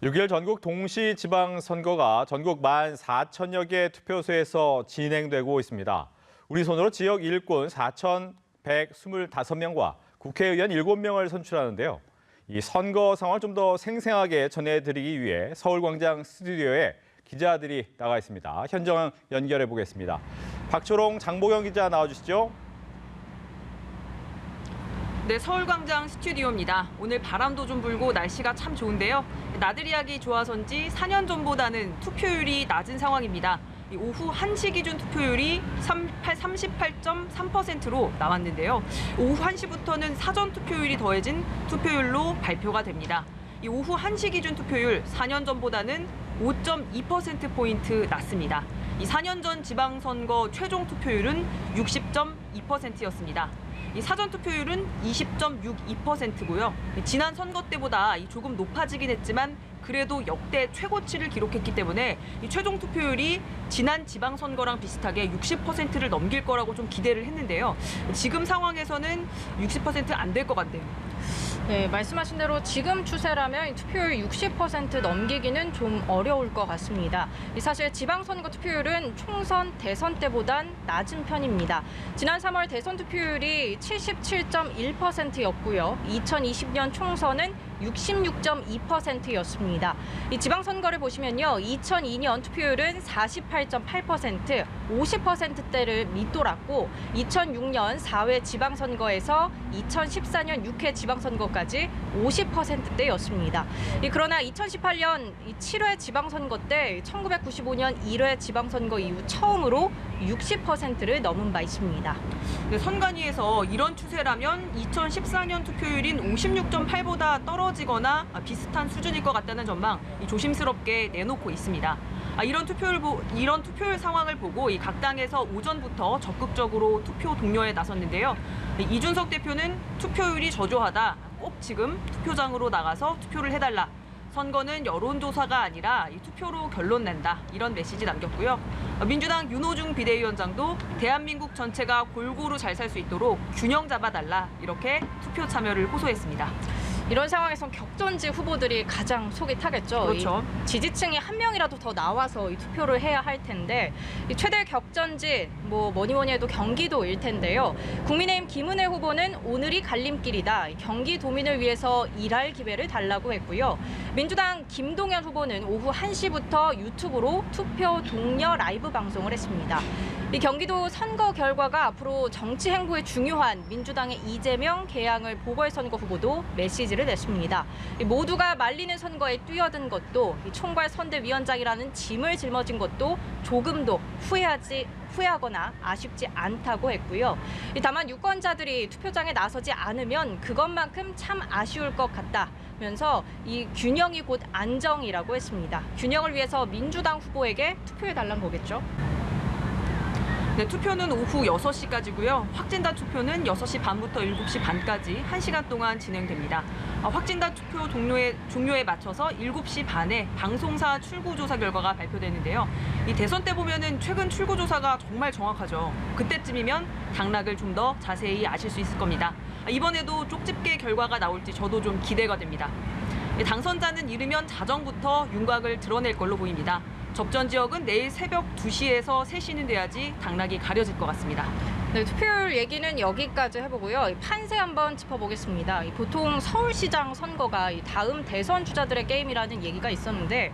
6일 전국 동시지방선거가 전국 14,000여 개 투표소에서 진행되고 있습니다. 우리 손으로 지역 일꾼 4,125명과 국회의원 7명을 선출하는데요. 이 선거 상황을 좀 더 생생하게 전해드리기 위해 서울광장 스튜디오에 기자들이 나가 있습니다. 현장 연결해 보겠습니다. 박초롱, 장보경 기자 나와주시죠. 네, 서울광장 스튜디오입니다. 오늘 바람도 좀 불고 날씨가 참 좋은데요. 나들이하기 좋아서인지 4년 전보다는 투표율이 낮은 상황입니다. 오후 1시 기준 투표율이 38.3%로 나왔는데요. 오후 1시부터는 사전 투표율이 더해진 투표율로 발표가 됩니다. 이 오후 1시 기준 투표율 4년 전보다는 5.2%포인트 낮습니다. 이 4년 전 지방선거 최종 투표율은 60.2%였습니다. 이 사전 투표율은 20.62%고요. 지난 선거 때보다 조금 높아지긴 했지만 그래도 역대 최고치를 기록했기 때문에 이 최종 투표율이 지난 지방선거랑 비슷하게 60%를 넘길 거라고 좀 기대를 했는데요. 지금 상황에서는 60% 안 될 것 같네요. 네, 말씀하신 대로 지금 추세라면 투표율 60% 넘기기는 좀 어려울 것 같습니다. 사실 지방선거 투표율은 총선, 대선 때보단 낮은 편입니다. 지난 3월 대선 투표율이 77.1%였고요. 2020년 총선은 66.2%였습니다. 이 지방선거를 보시면요. 2002년 투표율은 48.8%, 50%대를 밑돌았고 2006년 4회 지방선거에서 2014년 6회 지방선거까지 50%대였습니다. 그러나 2018년 7회 지방선거 때 1995년 1회 지방선거 이후 처음으로 60%를 넘은 바 있습니다. 네, 선관위에서 이런 추세라면 2014년 투표율인 56.8보다 떨어지거나 비슷한 수준일 것 같다는 전망 조심스럽게 내놓고 있습니다. 이런 투표율 상황을 보고 각 당에서 오전부터 적극적으로 투표 독려에 나섰는데요. 이준석 대표는 투표율이 저조하다. 꼭 지금 투표장으로 나가서 투표를 해달라. 선거는 여론조사가 아니라 투표로 결론 낸다. 이런 메시지 남겼고요. 민주당 윤호중 비대위원장도 대한민국 전체가 골고루 잘 살 수 있도록 균형 잡아달라. 이렇게 투표 참여를 호소했습니다. 이런 상황에선 격전지 후보들이 가장 속이 타겠죠. 그렇죠. 지지층이 한 명이라도 더 나와서 투표를 해야 할 텐데 최대 격전지 뭐니 해도 경기도일 텐데요. 국민의힘 김은혜 후보는 오늘이 갈림길이다. 경기도민을 위해서 일할 기회를 달라고 했고요. 민주당 김동연 후보는 오후 1시부터 유튜브로 투표 독려 라이브 방송을 했습니다. 이 경기도 선거 결과가 앞으로 정치 행보에 중요한 민주당의 이재명, 계양을 보궐선거 후보도 메시지를 냈습니다. 모두가 말리는 선거에 뛰어든 것도 총괄 선대위원장이라는 짐을 짊어진 것도 조금도 후회하거나 아쉽지 않다고 했고요. 다만 유권자들이 투표장에 나서지 않으면 그것만큼 참 아쉬울 것 같다면서 이 균형이 곧 안정이라고 했습니다. 균형을 위해서 민주당 후보에게 투표해달라는 거겠죠. 네, 투표는 오후 6시까지고요. 확진자 투표는 6시 반부터 7시 반까지 1시간 동안 진행됩니다. 확진자 투표 종료에 맞춰서 7시 반에 방송사 출구조사 결과가 발표되는데요. 이 대선 때 보면은 최근 출구조사가 정말 정확하죠. 그때쯤이면 당락을 좀 더 자세히 아실 수 있을 겁니다. 이번에도 쪽집게 결과가 나올지 저도 좀 기대가 됩니다. 당선자는 이르면 자정부터 윤곽을 드러낼 걸로 보입니다. 접전 지역은 내일 새벽 2시에서 3시는 돼야지 당락이 가려질 것 같습니다. 네, 투표율 얘기는 여기까지 해보고요. 판세 한번 짚어보겠습니다. 보통 서울시장 선거가 다음 대선 주자들의 게임이라는 얘기가 있었는데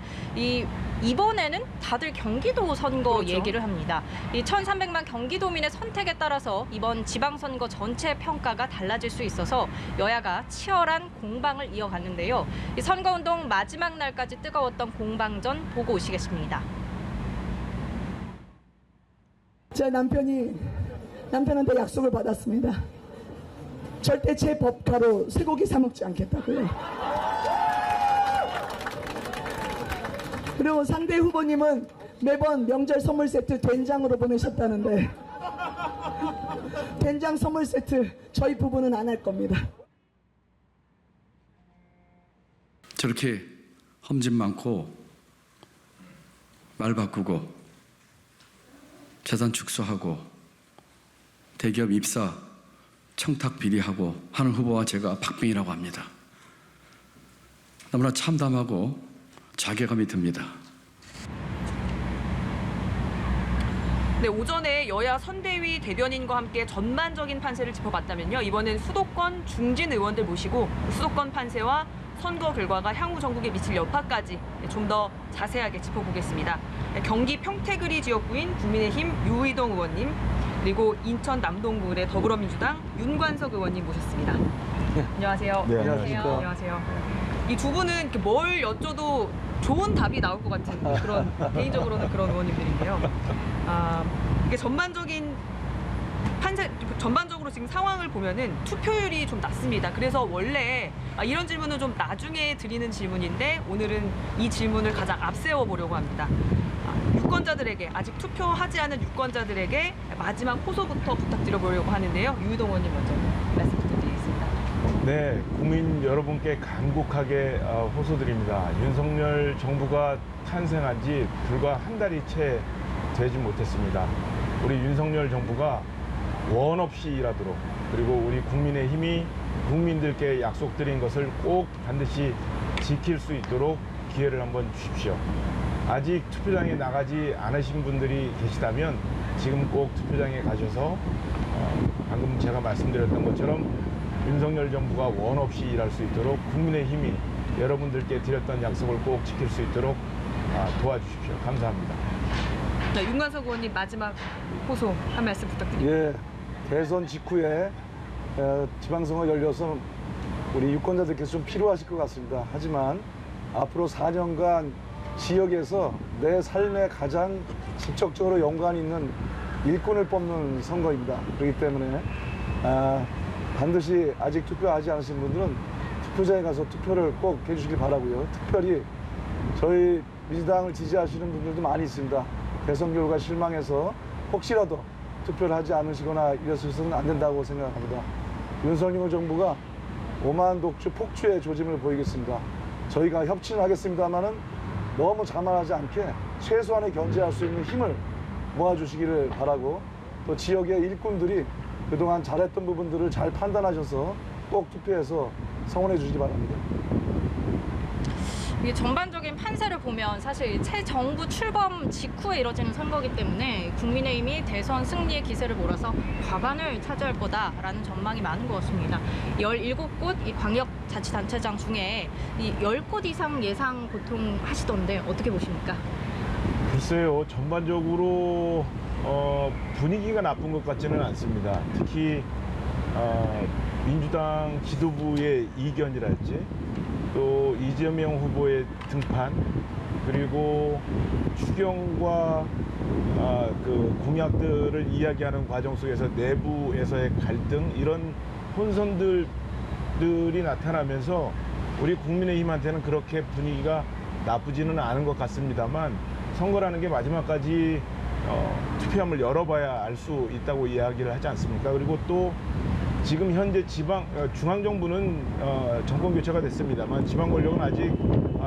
이번에는 다들 경기도 선거 그렇죠. 얘기를 합니다. 1,300만 경기도민의 선택에 따라서 이번 지방선거 전체 평가가 달라질 수 있어서 여야가 치열한 공방을 이어갔는데요. 선거운동 마지막 날까지 뜨거웠던 공방전 보고 오시겠습니다. 제 남편한테 약속을 받았습니다. 절대 제 법카로 쇠고기 사 먹지 않겠다고요. 그리고 상대 후보님은 매번 명절 선물 세트 된장으로 보내셨다는데 된장 선물 세트 저희 부부는 안 할 겁니다. 저렇게 험진 많고 말 바꾸고 재산 축소하고 대기업 입사 청탁 비리하고 하는 후보와 제가 박빙이라고 합니다. 너무나 참담하고 자괴감이 듭니다. 네, 오전에 여야 선대위 대변인과 함께 전반적인 판세를 짚어봤다면요. 이번엔 수도권 중진 의원들 모시고 수도권 판세와 선거 결과가 향후 전국에 미칠 여파까지 좀 더 자세하게 짚어보겠습니다. 경기 평택의리 지역구인 국민의힘 유의동 의원님, 그리고 인천 남동구의 더불어민주당 윤관석 의원님 모셨습니다. 안녕하세요. 네, 안녕하십니까. 안녕하세요. 이 두 분은 이렇게 뭘 여쭤도 좋은 답이 나올 것 같은 그런 개인적으로는 그런 의원님들인데요. 이게 전반적으로 지금 상황을 보면은 투표율이 좀 낮습니다. 그래서 원래 이런 질문은 좀 나중에 드리는 질문인데 오늘은 이 질문을 가장 앞세워 보려고 합니다. 유권자들에게 아직 투표하지 않은 유권자들에게 마지막 호소부터 부탁드려 보려고 하는데요. 유희동 의원님 먼저 말씀 부탁드리겠습니다. 네, 국민 여러분께 간곡하게 호소드립니다. 윤석열 정부가 탄생한 지 불과 한 달이 채 되지 못했습니다. 우리 윤석열 정부가 원 없이 일하도록, 그리고 우리 국민의힘이 국민들께 약속드린 것을 꼭 반드시 지킬 수 있도록 기회를 한번 주십시오. 아직 투표장에 나가지 않으신 분들이 계시다면 지금 꼭 투표장에 가셔서 방금 제가 말씀드렸던 것처럼 윤석열 정부가 원 없이 일할 수 있도록 국민의힘이 여러분들께 드렸던 약속을 꼭 지킬 수 있도록 도와주십시오. 감사합니다. 네, 윤관석 의원님 마지막 호소 한 말씀 부탁드립니다. 예, 대선 직후에 지방선거 열려서 우리 유권자들께서 좀 필요하실 것 같습니다. 하지만 앞으로 4년간 지역에서 내 삶에 가장 직접적으로 연관이 있는 일꾼을 뽑는 선거입니다. 그렇기 때문에 반드시 아직 투표하지 않으신 분들은 투표장에 가서 투표를 꼭 해주시길 바라고요. 특별히 저희 민주당을 지지하시는 분들도 많이 있습니다. 대선 결과 실망해서 혹시라도 투표를 하지 않으시거나 이러셔서는 안 된다고 생각합니다. 윤석열 정부가 오만 독주 폭주의 조짐을 보이겠습니다. 저희가 협치는 하겠습니다만은 너무 자만하지 않게 최소한의 견제할 수 있는 힘을 모아주시기를 바라고, 또 지역의 일꾼들이 그동안 잘했던 부분들을 잘 판단하셔서 꼭 투표해서 성원해 주시기 바랍니다. 이게 전반적인 판세를 보면 사실 새 정부 출범 직후에 이뤄지는 선거이기 때문에 국민의힘이 대선 승리의 기세를 몰아서 과반을 차지할 거다라는 전망이 많은 것 같습니다. 17곳 이 광역자치단체장 중에 이 10곳 이상 예상 보통 하시던데 어떻게 보십니까? 글쎄요, 전반적으로 분위기가 나쁜 것 같지는 않습니다. 특히 민주당 지도부의 이견이랄지, 또 이재명 후보의 등판, 그리고 추경과 그 공약들을 이야기하는 과정 속에서 내부에서의 갈등, 이런 혼선들이 나타나면서 우리 국민의힘한테는 그렇게 분위기가 나쁘지는 않은 것 같습니다만, 선거라는 게 마지막까지 투표함을 열어봐야 알 수 있다고 이야기를 하지 않습니까? 그리고 또 지금 현재 중앙정부는 정권 교체가 됐습니다만 지방 권력은 아직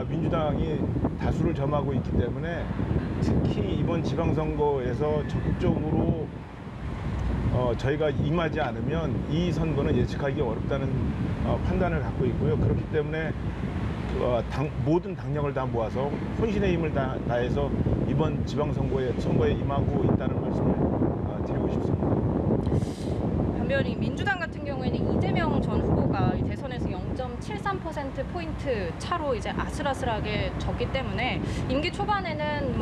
민주당이 다수를 점하고 있기 때문에 특히 이번 지방선거에서 적극적으로 저희가 임하지 않으면 이 선거는 예측하기 어렵다는 판단을 갖고 있고요. 그렇기 때문에 모든 당력을 다 모아서 혼신의 힘을 다해서 이번 지방선거에 임하고 있다는 말씀을 드리고 싶습니다. 반면에 민주당 같은 경우에는 이재명 전 후보가 이 대선에서 0.73%포인트 차로 이제 아슬아슬하게 졌기 때문에 임기 초반에는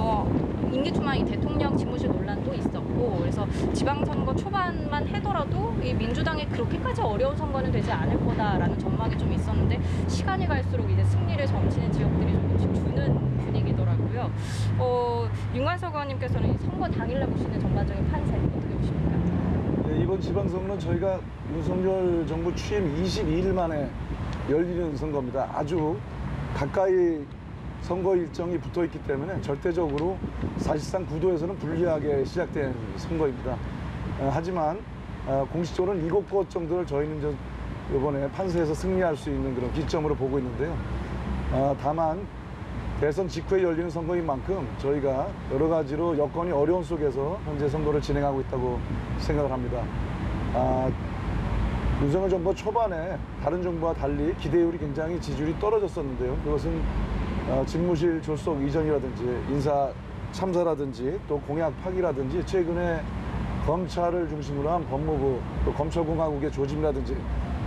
임기 초반 이 대통령 집무실 논란도 있었고, 그래서 지방선거 초반만 해더라도 이 민주당이 그렇게까지 어려운 선거는 되지 않을 거다라는 전망이 좀 있었는데, 시간이 갈수록 이제 승리를 점치는 지역들이 조금씩 주는 분위기더라고요. 윤관석 의원님께서는 선거 당일날 보시는 전반적인 판세 어떻게 보십니까? 네, 이번 지방선거는 저희가 윤석열 정부 취임 22일 만에 열리는 선거입니다. 아주 가까이 선거 일정이 붙어 있기 때문에 절대적으로 사실상 구도에서는 불리하게 시작된 선거입니다. 하지만 공식적으로는 7곳 정도를 저희는 이번에 판세에서 승리할 수 있는 그런 기점으로 보고 있는데요. 다만 대선 직후에 열리는 선거인 만큼 저희가 여러 가지로 여건이 어려운 속에서 현재 선거를 진행하고 있다고 생각을 합니다. 윤석열 정부 초반에 다른 정부와 달리 기대율이 굉장히 지지율이 떨어졌었는데요. 그것은 집무실 졸속 이전이라든지 인사 참사라든지 또 공약 파기라든지 최근에 검찰을 중심으로 한 법무부 또 검찰공화국의 조짐이라든지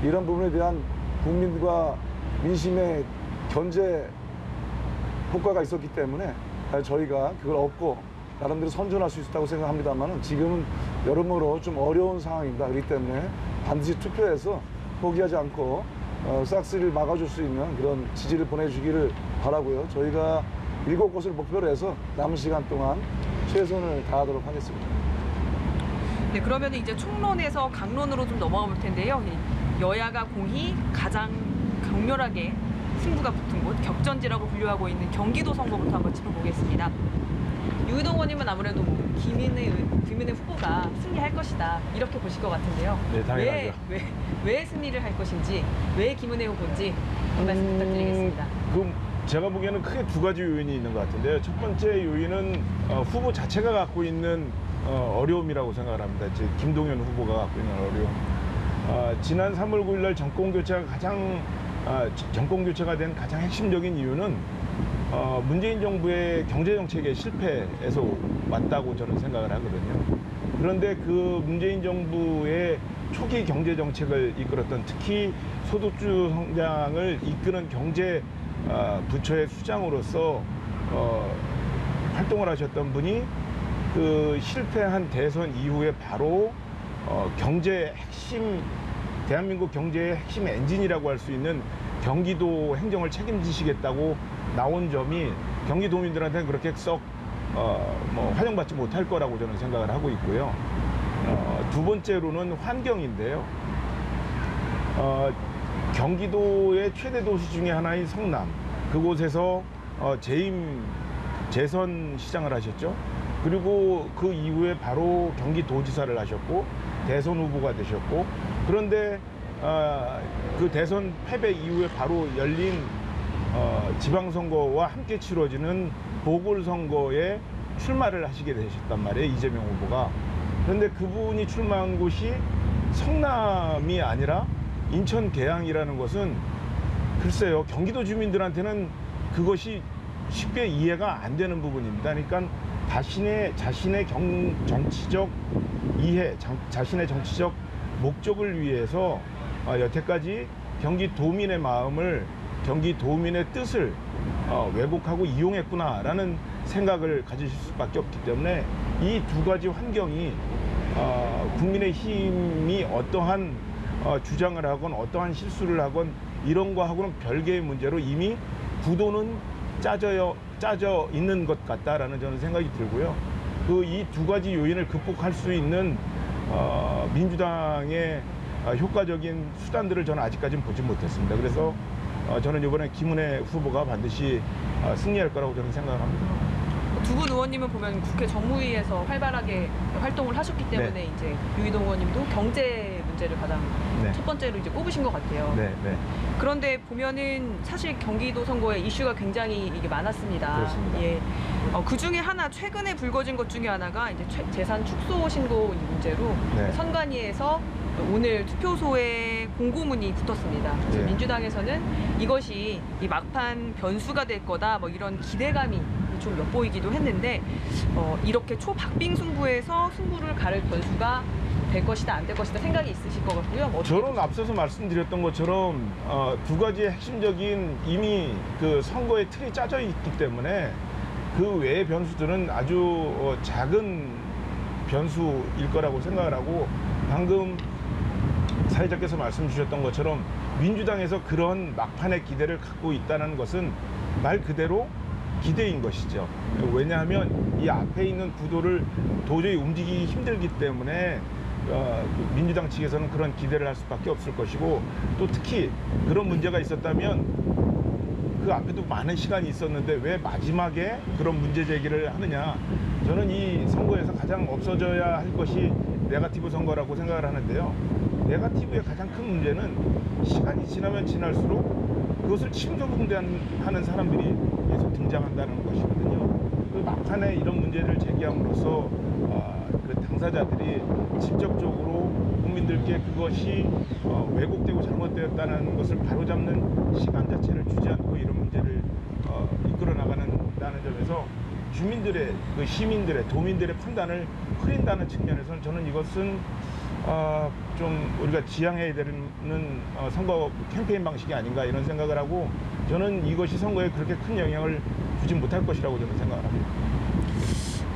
이런 부분에 대한 국민과 민심의 견제 효과가 있었기 때문에 저희가 그걸 얻고 나름대로 선전할 수 있었다고 생각합니다만 지금은 여러모로 좀 어려운 상황입니다. 그렇기 때문에 반드시 투표해서 포기하지 않고 싹쓸이를 막아줄 수 있는 그런 지지를 보내주기를 바라고요. 저희가 7곳을 목표로 해서 남은 시간 동안 최선을 다하도록 하겠습니다. 네, 그러면 이제 총론에서 강론으로 좀 넘어가 볼 텐데요. 여야가 공히 가장 격렬하게 승부가 붙은 곳, 격전지라고 분류하고 있는 경기도 선거부터 한번 짚어보겠습니다. 유희동 의원님은 아무래도 김은혜 후보가 승리할 것이다 이렇게 보실 것 같은데요. 네, 당연하죠. 왜 승리를 할 것인지, 왜 김은혜 후보인지 한 말씀 부탁드리겠습니다. 그럼 제가 보기에는 크게 두 가지 요인이 있는 것 같은데요. 첫 번째 요인은 후보 자체가 갖고 있는 어려움이라고 생각을 합니다. 김동연 후보가 갖고 있는 어려움. 지난 3월 9일 날 정권교체가 된 가장 핵심적인 이유는 문재인 정부의 경제정책의 실패에서 왔다고 저는 생각을 하거든요. 그런데 그 문재인 정부의 초기 경제정책을 이끌었던 특히 소득주 성장을 이끄는 경제 부처의 수장으로서 활동을 하셨던 분이 그 실패한 대선 이후에 바로 대한민국 경제의 핵심 엔진이라고 할 수 있는 경기도 행정을 책임지시겠다고 나온 점이 경기도민들한테는 그렇게 썩 환영받지 못할 거라고 저는 생각을 하고 있고요. 두 번째로는 환경인데요. 경기도의 최대 도시 중에 하나인 성남, 그곳에서 재선 시장을 하셨죠. 그리고 그 이후에 바로 경기도지사를 하셨고 대선 후보가 되셨고, 그런데 그 대선 패배 이후에 바로 열린 지방선거와 함께 치러지는 보궐선거에 출마를 하시게 되셨단 말이에요, 이재명 후보가. 그런데 그분이 출마한 곳이 성남이 아니라 인천 계양이라는 것은 글쎄요, 경기도 주민들한테는 그것이 쉽게 이해가 안 되는 부분입니다. 그러니까 자신의 정치적 이해, 자신의 정치적 목적을 위해서 여태까지 경기도민의 마음을, 경기도민의 뜻을 왜곡하고 이용했구나라는 생각을 가지실 수밖에 없기 때문에 이 두 가지 환경이 국민의힘이 어떠한 주장을 하건 어떠한 실수를 하건 이런 거하고는 별개의 문제로 이미 구도는 짜져 있는 것 같다라는 저는 생각이 들고요. 이 두 가지 요인을 극복할 수 있는 민주당의 효과적인 수단들을 저는 아직까지는 보지 못했습니다. 그래서 저는 이번에 김은혜 후보가 반드시 승리할 거라고 저는 생각을 합니다. 두 분 의원님은 보면 국회 정무위에서 활발하게 활동을 하셨기 때문에 네. 이제 유희동 의원님도 경제 문제를 가장 네. 첫 번째로 이제 꼽으신 것 같아요. 네. 그런데 보면은 사실 경기도 선거에 이슈가 굉장히 이게 많았습니다. 그렇습니다. 예. 그 중에 하나 최근에 불거진 것 중에 하나가 이제 재산 축소 신고 문제로 네. 선관위에서 오늘 투표소에 공고문이 붙었습니다. 그래서 네. 민주당에서는 이것이 이 막판 변수가 될 거다, 뭐 이런 기대감이 좀 엿보이기도 했는데 이렇게 초박빙 승부에서 승부를 가를 변수가 될 것이다, 안 될 것이다 생각이 있으실 것 같고요. 저는 앞서서 말씀드렸던 것처럼 두 가지 핵심적인 이미 그 선거의 틀이 짜져 있기 때문에 그 외의 변수들은 아주 작은 변수일 거라고 생각을 하고, 방금 사회자께서 말씀 주셨던 것처럼 민주당에서 그런 막판의 기대를 갖고 있다는 것은 말 그대로 기대인 것이죠. 왜냐하면 이 앞에 있는 구도를 도저히 움직이기 힘들기 때문에 민주당 측에서는 그런 기대를 할 수밖에 없을 것이고, 또 특히 그런 문제가 있었다면 그 앞에도 많은 시간이 있었는데 왜 마지막에 그런 문제 제기를 하느냐. 저는 이 선거에서 가장 없어져야 할 것이 네거티브 선거라고 생각을 하는데요. 네거티브의 가장 큰 문제는 시간이 지나면 지날수록 그것을 침소봉대하는 사람들이 계속 등장한다는 것이거든요. 그 막판에 이런 문제를 제기함으로써 그 당사자들이 직접적으로 국민들께 그것이 왜곡되고 잘못되었다는 것을 바로잡는 시간 자체를 주지 않고 이런 문제를 주민들의 그 시민들의 도민들의 판단을 흐린다는 측면에서는 저는 이것은 좀 우리가 지향해야 되는 선거 캠페인 방식이 아닌가 이런 생각을 하고 저는 이것이 선거에 그렇게 큰 영향을 주지 못할 것이라고 저는 생각을 합니다.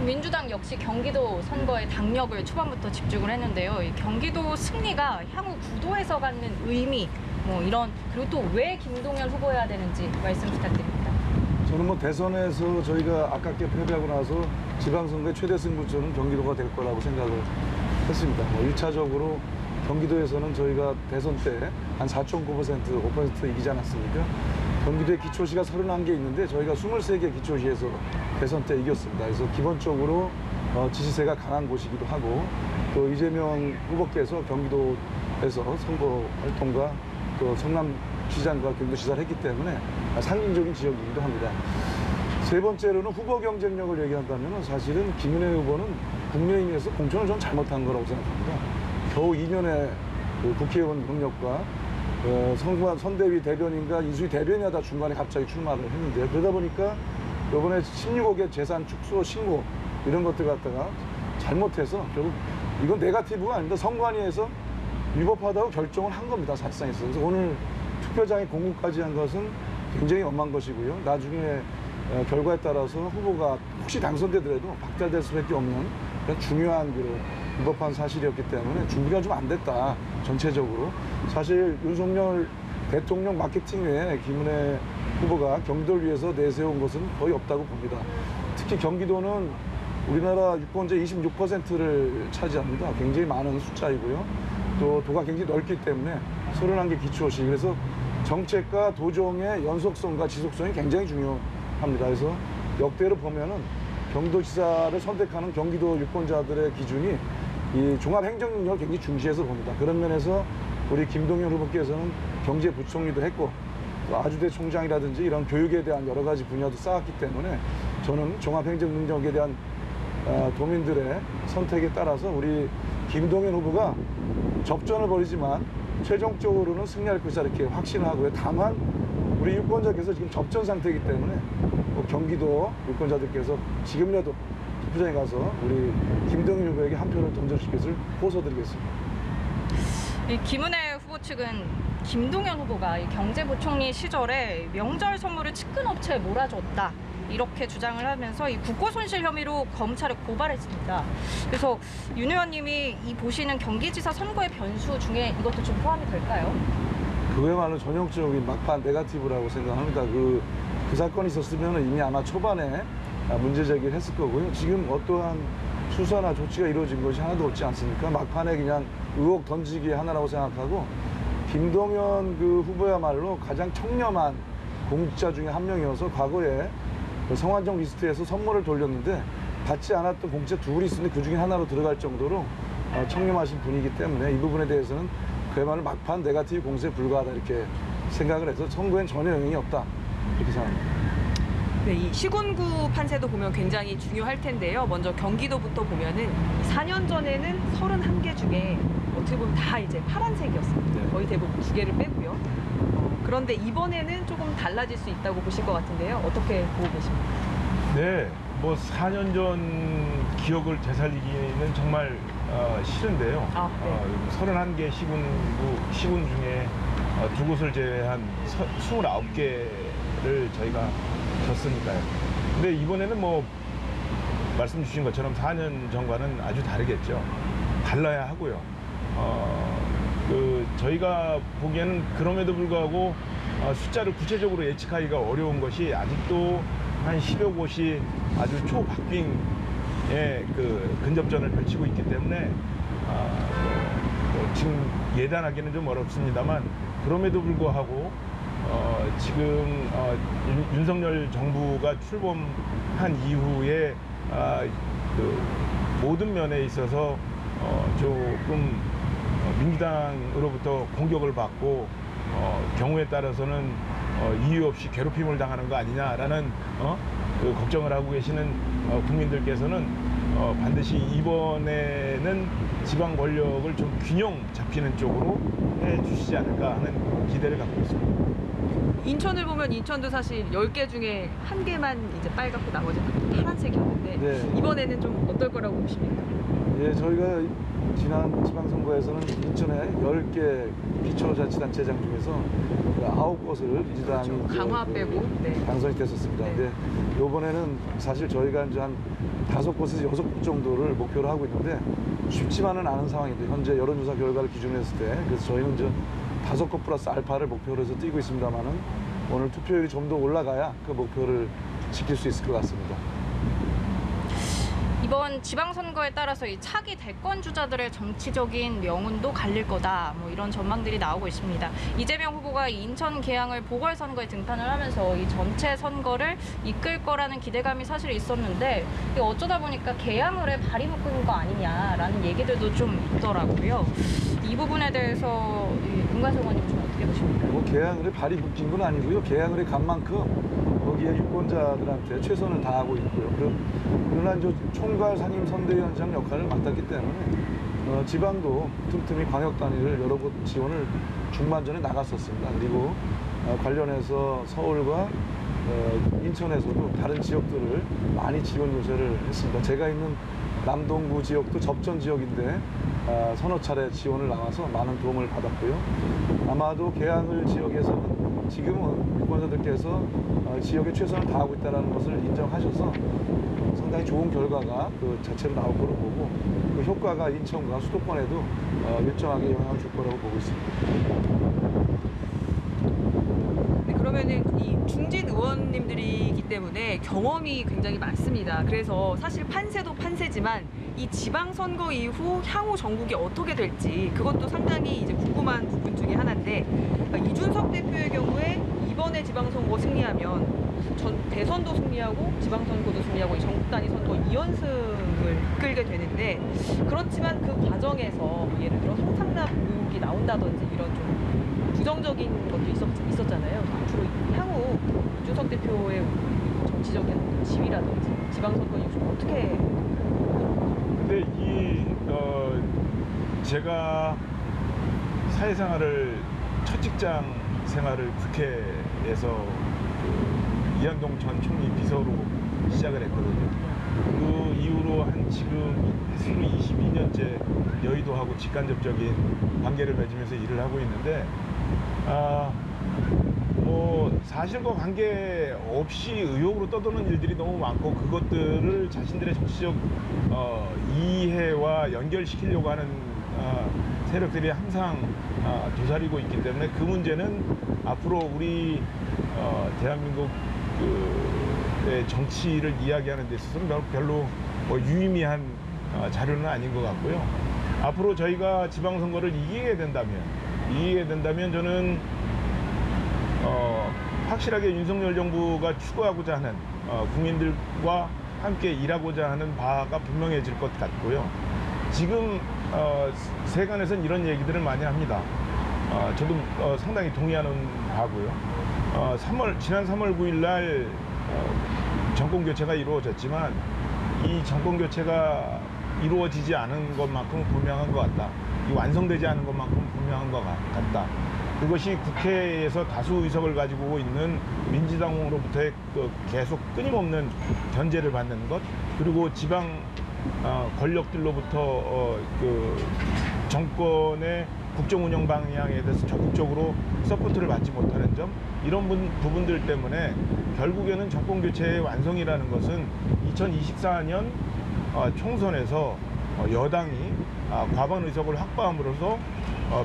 민주당 역시 경기도 선거에 당력을 초반부터 집중을 했는데요. 이 경기도 승리가 향후 구도에서 갖는 의미, 뭐 이런 그리고 또 왜 김동연 후보여야 되는지 말씀 부탁드립니다. 저는 뭐 대선에서 저희가 아깝게 패배하고 나서 지방선거의 최대 승부처는 경기도가 될 거라고 생각을 했습니다. 뭐 1차적으로 경기도에서는 저희가 대선 때 한 4.9%, 5% 이기지 않았습니까? 경기도에 기초시가 31개 있는데 저희가 23개 기초시에서 대선 때 이겼습니다. 그래서 기본적으로 지지세가 강한 곳이기도 하고 또 이재명 후보께서 경기도에서 선거 활동과 또 성남시장과 경기도지사를 했기 때문에 상징적인 지역이기도 합니다. 세 번째로는 후보 경쟁력을 얘기한다면 사실은 김은혜 후보는 국민의힘에서 공천을 좀 잘못한 거라고 생각합니다. 겨우 2년의 국회의원 경력과 선대위 대변인과 인수위 대변인이 하다 중간에 갑자기 출마를 했는데요. 그러다 보니까 이번에 16억의 재산 축소 신고 이런 것들 갖다가 잘못해서 결국 이건 네거티브가 아닙니다. 선관위에서 위법하다고 결정을 한 겁니다. 사실상 있어서. 그래서 오늘 투표장에 공고까지 한 것은 굉장히 엄한 것이고요. 나중에 결과에 따라서 후보가 혹시 당선되더라도 박탈될 수밖에 없는 그런 중요한 위법한 사실이었기 때문에 준비가 좀 안 됐다. 전체적으로. 사실 윤석열 대통령 마케팅 외에 김은혜 후보가 경기도를 위해서 내세운 것은 거의 없다고 봅니다. 특히 경기도는 우리나라 유권자 26%를 차지합니다. 굉장히 많은 숫자이고요. 또 도가 굉장히 넓기 때문에 31개 기초시. 그래서 정책과 도정의 연속성과 지속성이 굉장히 중요합니다. 그래서 역대로 보면은 경기도지사를 선택하는 경기도 유권자들의 기준이 이 종합행정능력을 굉장히 중시해서 봅니다. 그런 면에서 우리 김동연 후보께서는 경제부총리도 했고 또 아주대 총장이라든지 이런 교육에 대한 여러 가지 분야도 쌓았기 때문에 저는 종합행정능력에 대한 도민들의 선택에 따라서 우리 김동연 후보가 접전을 벌이지만 최종적으로는 승리할 것이다 이렇게 확신을 하고요. 다만 우리 유권자께서 지금 접전 상태이기 때문에 경기도 유권자들께서 지금이라도 투표장에 가서 우리 김동연 후보에게 한 표를 던져주실 것을 호소드리겠습니다. 김은혜 후보 측은 김동연 후보가 이 경제부총리 시절에 명절 선물을 측근 업체에 몰아줬다. 이렇게 주장을 하면서 이 국고손실 혐의로 검찰에 고발했습니다. 그래서 윤 의원님이 이 보시는 경기지사 선거의 변수 중에 이것도 좀 포함이 될까요? 그야말로 전형적인 막판 네거티브라고 생각합니다. 그 사건이 있었으면 이미 아마 초반에 문제 제기를 했을 거고요. 지금 어떠한 수사나 조치가 이루어진 것이 하나도 없지 않습니까? 막판에 그냥 의혹 던지기 하나라고 생각하고 김동연 그 후보야말로 가장 청렴한 공직자 중에 한 명이어서 과거에 성완종 리스트에서 선물을 돌렸는데 받지 않았던 공직자 둘이 있었는데 그 중에 하나로 들어갈 정도로 청렴하신 분이기 때문에 이 부분에 대해서는 그야말로 막판 네거티브 공세에 불과하다 이렇게 생각을 해서 선거엔 전혀 영향이 없다 이렇게 생각합니다. 네, 이 시군구 판세도 보면 굉장히 중요할 텐데요. 먼저 경기도부터 보면은 4년 전에는 31개 중에 어떻게 보면 다 이제 파란색이었습니다. 네. 거의 대부분 2개를 빼고요. 그런데 이번에는 조금 달라질 수 있다고 보실 것 같은데요. 어떻게 보고 계십니까? 네, 뭐 4년 전 기억을 되살리기는 정말 싫은데요. 31개 시군 중에 두 곳을 제외한 29개를 저희가 졌으니까요. 근데 이번에는 뭐 말씀 주신 것처럼 4년 전과는 아주 다르겠죠. 달라야 하고요. 저희가 보기에는 그럼에도 불구하고 숫자를 구체적으로 예측하기가 어려운 것이 아직도 한 10여 곳이 아주 초박빙의 근접전을 펼치고 있기 때문에 지금 예단하기는 좀 어렵습니다만 그럼에도 불구하고 지금 윤석열 정부가 출범한 이후에 모든 면에 있어서 조금 민주당으로부터 공격을 받고 경우에 따라서는 이유 없이 괴롭힘을 당하는 거 아니냐라는 걱정을 하고 계시는 국민들께서는 반드시 이번에는 지방 권력을 좀 균형 잡히는 쪽으로 해 주시지 않을까 하는 기대를 갖고 있습니다. 인천을 보면 인천도 사실 10개 중에 1개만 이제 빨갛고 나머지는 파란색이었는데 네. 이번에는 좀 어떨 거라고 보십니까? 예, 저희가 지난 지방선거에서는 인천의 10개 기초자치단체장 중에서 9곳을 민주당이 그렇죠. 강화 빼고, 네. 당선이 됐었습니다. 네. 근데 이번에는 사실 저희가 이제 한 5곳에서 6곳 정도를 목표로 하고 있는데 쉽지만은 않은 상황인데 현재 여론조사 결과를 기준으로 했을 때 그래서 저희는 이제 5곳 플러스 알파를 목표로 해서 뛰고 있습니다만은 오늘 투표율이 좀 더 올라가야 그 목표를 지킬 수 있을 것 같습니다. 이번 지방선거에 따라서 이 차기 대권 주자들의 정치적인 명운도 갈릴 거다. 뭐 이런 전망들이 나오고 있습니다. 이재명 후보가 인천 계양을 보궐선거에 등판을 하면서 이 전체 선거를 이끌 거라는 기대감이 사실 있었는데 어쩌다 보니까 계양을에 발이 묶은 거 아니냐라는 얘기들도 좀 있더라고요. 이 부분에 대해서 문관석 의원님 좀 어떻게 보십니까? 뭐 계양을에 발이 묶인 건 아니고요. 계양을에 간 만큼 거기에 유권자들한테 최선을 다하고 있고요. 그러나 이제 총괄 상임 선대위원장 역할을 맡았기 때문에 지방도 틈틈이 광역 단위를 여러 곳 지원을 중반전에 나갔었습니다. 그리고 관련해서 서울과 인천에서도 다른 지역들을 많이 지원 요청을 했습니다. 제가 있는 남동구 지역도 접전 지역인데 서너 차례 지원을 나와서 많은 도움을 받았고요. 아마도 계양을 지역에서는 지금은 유권자들께서 지역에 최선을 다하고 있다는 것을 인정하셔서 상당히 좋은 결과가 그 자체로 나올 거로 보고 그 효과가 인천과 수도권에도 일정하게 영향을 줄 거라고 보고 있습니다. 네, 그러면은 이 중진 의원님들이기 때문에 경험이 굉장히 많습니다. 그래서 사실 판세도 판세지만 이 지방선거 이후 향후 전국이 어떻게 될지 그것도 상당히 이제 궁금한 부분 중에 하나인데 이준석 대표의 경우에 이번에 지방선거 승리하면 대선도 승리하고 지방선거도 승리하고 이 전국 단위 선거 2연승을 이끌게 되는데 그렇지만 그 과정에서 뭐 예를 들어 성상납 의혹이 나온다든지 이런 좀 부정적인 것도 있었잖아요. 앞으로 향후 이준석 대표의 정치적인 지위라든지 지방선거 이후 좀 어떻게 근데 제가 사회생활을 첫 직장 생활을 국회에서 이한동 전 총리 비서로 시작을 했거든요. 그 이후로 한 지금 횟수로 22년째 여의도하고 직간접적인 관계를 맺으면서 일을 하고 있는데 뭐 사실과 관계 없이 의혹으로 떠도는 일들이 너무 많고 그것들을 자신들의 정치적 이해와 연결시키려고 하는 세력들이 항상 도사리고 있기 때문에 그 문제는 앞으로 우리 대한민국 의 정치를 이야기하는 데 있어서는 별로 뭐 유의미한 자료는 아닌 것 같고요. 앞으로 저희가 지방선거를 이기게 된다면 저는 확실하게 윤석열 정부가 추구하고자 하는 국민들과 함께 일하고자 하는 바가 분명해질 것 같고요. 지금 세간에서는 이런 얘기들을 많이 합니다. 저도 상당히 동의하는 바고요. 지난 3월 9일 날 정권 교체가 이루어졌지만 이 정권 교체가 이루어지지 않은 것만큼 분명한 것 같다. 이 완성되지 않은 것만큼 분명한 것 같다. 그것이 국회에서 다수 의석을 가지고 있는 민주당으로부터의 계속 끊임없는 견제를 받는 것, 그리고 지방 권력들로부터 정권의 국정 운영 방향에 대해서 적극적으로 서포트를 받지 못하는 점, 이런 부분들 때문에 결국에는 정권 교체의 완성이라는 것은 2024년 총선에서 여당이 과반 의석을 확보함으로써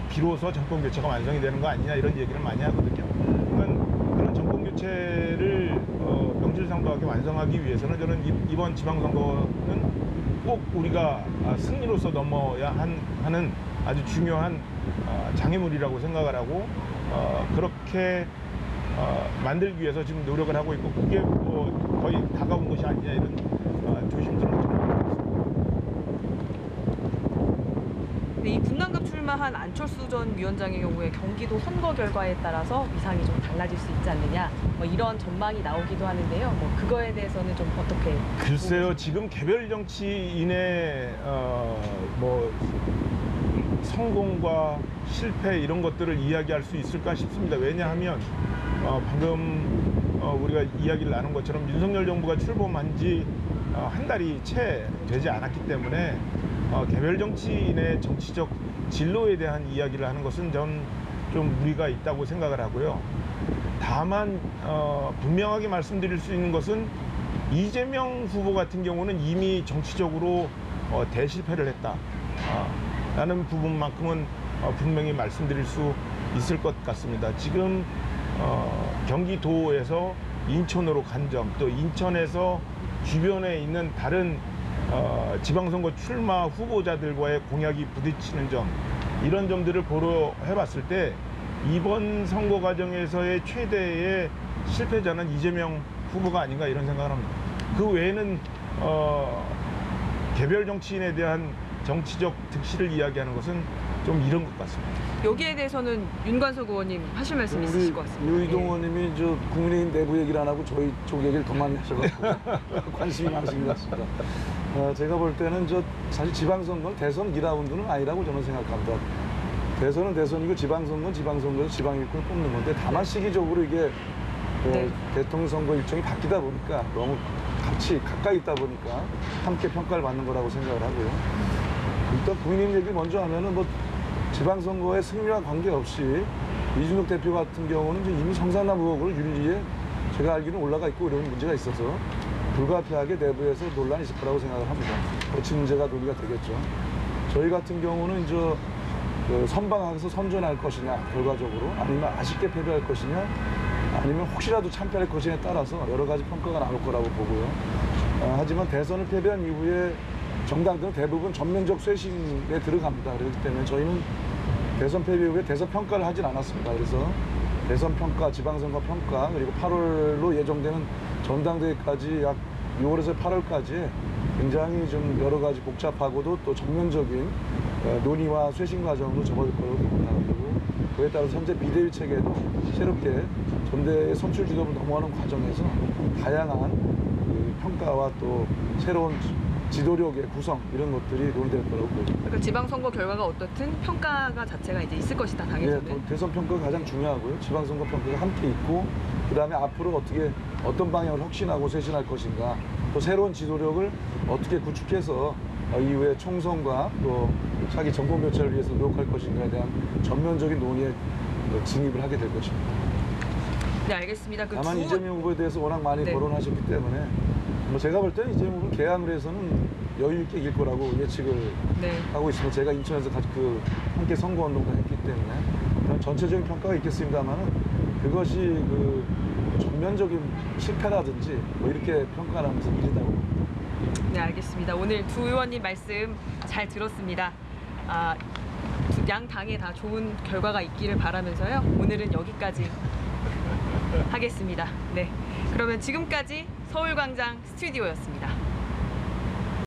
비로소 정권 교체가 완성이 되는 거 아니냐, 이런 얘기를 많이 하거든요. 그런 정권 교체를 명실상부하게 완성하기 위해서는 저는 이번 지방선거는 꼭 우리가 승리로서 넘어야 하는 아주 중요한 장애물이라고 생각을 하고 그렇게 만들기 위해서 지금 노력을 하고 있고, 그게 거의 다가온 것이 아니냐, 이런 조심스러운 생각을 하고 있습니다. 이 분당갑 출마한 안철수 전 위원장의 경우에 경기도 선거 결과에 따라서 위상이 좀 달라질 수 있지 않느냐, 뭐 이런 전망이 나오기도 하는데요. 뭐 그거에 대해서는 좀 어떻게? 글쎄요, 지금 개별 정치인의 뭐 성공과 실패 이런 것들을 이야기할 수 있을까 싶습니다. 왜냐하면 방금 우리가 이야기를 나눈 것처럼 윤석열 정부가 출범한 지 한 달이 채 되지 않았기 때문에 개별 정치인의 정치적 진로에 대한 이야기를 하는 것은 전 좀 무리가 있다고 생각을 하고요. 다만 분명하게 말씀드릴 수 있는 것은 이재명 후보 같은 경우는 이미 정치적으로 대실패를 했다 라는 부분만큼은 분명히 말씀드릴 수 있을 것 같습니다. 지금 경기도에서 인천으로 간 점, 또 인천에서 주변에 있는 다른 지방선거 출마 후보자들과의 공약이 부딪히는 점, 이런 점들을 고려해 봤을 때 이번 선거 과정에서의 최대의 실패자는 이재명 후보가 아닌가 이런 생각을 합니다. 그 외에는 개별 정치인에 대한 정치적 득실을 이야기하는 것은 좀 이런 것 같습니다. 여기에 대해서는 윤관석 의원님 하실 말씀 있으실 것 같습니다. 유이동 의원님이 저 국민의힘 내부 얘기를 안 하고 저희 쪽 얘기를 더 많이 하셔가지고 관심이 많으신 것 같습니다. 제가 볼 때는 사실 지방선거는 대선 2라운드는 아니라고 저는 생각합니다. 대선은 대선이고 지방선거는 지방선거에서 지방일꾼을 뽑는 건데 다만 시기적으로 이게 대통령 선거 일정이 바뀌다 보니까 너무 같이 가까이 있다 보니까 함께 평가를 받는 거라고 생각을 하고요. 일단 국민의힘 얘기를 먼저 하면은 지방선거의 승리와 관계없이 이준석 대표 같은 경우는 이미 성산남 의혹으로 윤리에 제가 알기로는 올라가 있고 이런 문제가 있어서 불가피하게 내부에서 논란이 있을 거라고 생각을 합니다. 거친 문제가 논의가 되겠죠. 저희 같은 경우는 선방하면서 선전할 것이냐 결과적으로, 아니면 아쉽게 패배할 것이냐, 아니면 혹시라도 참패할 것이냐에 따라서 여러 가지 평가가 나올 거라고 보고요. 하지만 대선을 패배한 이후에 정당들은 대부분 전면적 쇄신에 들어갑니다. 그렇기 때문에 저희는 대선 패배 후에 대선 평가를 하진 않았습니다. 그래서 대선 평가, 지방선거 평가, 그리고 8월로 예정되는 전당대회까지 약 6월에서 8월까지 굉장히 좀 여러 가지 복잡하고도 또 전면적인 논의와 쇄신 과정으로 접어들 거라고 봅니다. 그리고 그에 따라서 현재 비대위 체계도 새롭게 전대의 선출 지도를 넘어가는 과정에서 다양한 평가와 또 새로운 지도력의 구성, 이런 것들이 논의될 거라고 보입니다. 그러니까 지방선거 결과가 어떻든 평가가 자체가 이제 있을 것이다, 당에서는. 네, 대선 평가가 가장 중요하고요. 지방선거 평가가 함께 있고, 그다음에 앞으로 어떤 방향을 혁신하고 쇄신할 것인가, 또 새로운 지도력을 어떻게 구축해서 이후에 총선과 또 차기 정권 교체를 위해서 노력할 것인가에 대한 전면적인 논의에 진입을 하게 될 것입니다. 네, 알겠습니다. 다만 이재명 후보에 대해서 워낙 많이 거론하셨기 때문에 제가 볼 때는 이재명 후보는 개항을 해서는 여유 있게 이길 거라고 예측을 하고 있습니다. 제가 인천에서 함께 선거운동도 했기 때문에 전체적인 평가가 있겠습니다만 그것이 전면적인 실패라든지 이렇게 평가를 하면서 이르다고. 네, 알겠습니다. 오늘 두 의원님 말씀 잘 들었습니다. 양 당에 다 좋은 결과가 있기를 바라면서요. 오늘은 여기까지 하겠습니다. 네, 그러면 지금까지 서울광장 스튜디오였습니다.